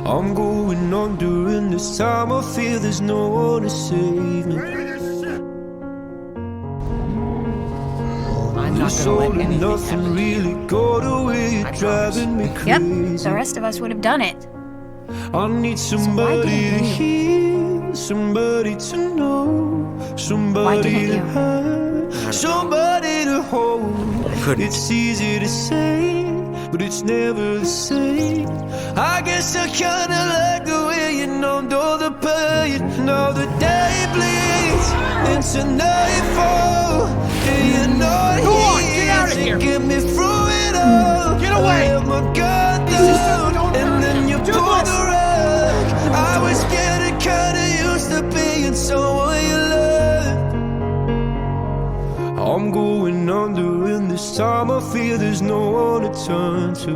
I'm going on during this time. I feel there's no one to save me. I'm not This gonna all let and anything nothing happen to you. really got away. You're driving me Yep, crazy. the rest of us would have done it. I need somebody to hear, somebody to know, somebody didn't to you? have, somebody to hold. It's easy to say, but it's never the same. I guess I kinda like the way you numbed all the pain. Now the day bleeds into nightfall, and you're not here to get me through it all. Get away! I let my guard down, and then you pulled the rug. I was getting kinda used to being someone you loved. I'm going under, and this time I feel there's no one to turn to.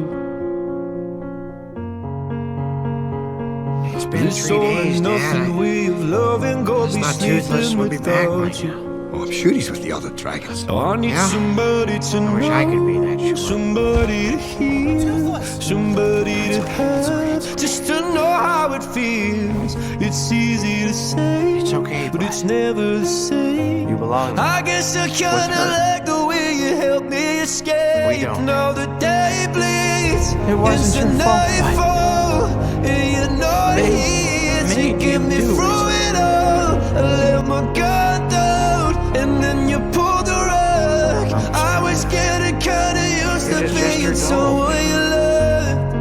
It's been This 3 all days, and nothing Dad. way of loving, go be Not toothless sleeping would be back by without you. now. Oh, I'm sure he's with the other dragons. Oh, I need Yeah? somebody to know, I wish I could be that sure. somebody to hear, somebody to have, just to know how it feels. It's easy to say, It's okay, but bud. it's never the same. You belong. I guess I kinda hurt? like the way you helped me escape. We don't. Now the day bleeds It wasn't into your fault, bud. nightfall, and you're not here to get me through it all. I let my guard down, and then you pulled the rug. I was getting kinda used to It is just being your someone you loved,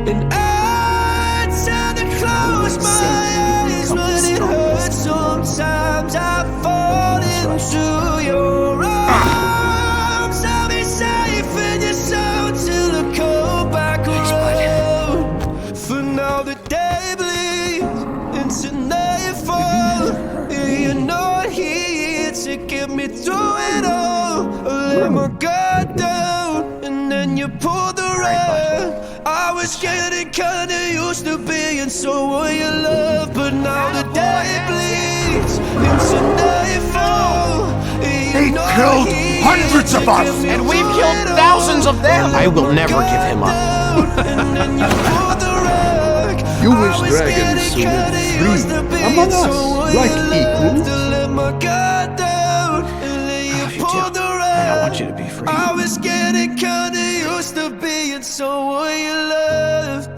and I tend to close my eyes when it hurts. Sometimes I fall into your arms. I'll be safe in your soul till I come back around. For now the day bleeds into nightfall, and you're not here to get me through it all. I let my guard down, and then you pulled the rug. I was getting kinda used to being someone you love, but now the day bleeds into nightfall. They killed hundreds of us! And we've killed thousands of them! I will never give him up. You wish dragons soon free among us, like equals. I love you too. And I want you to be free. I was getting kinda used to being someone you loved.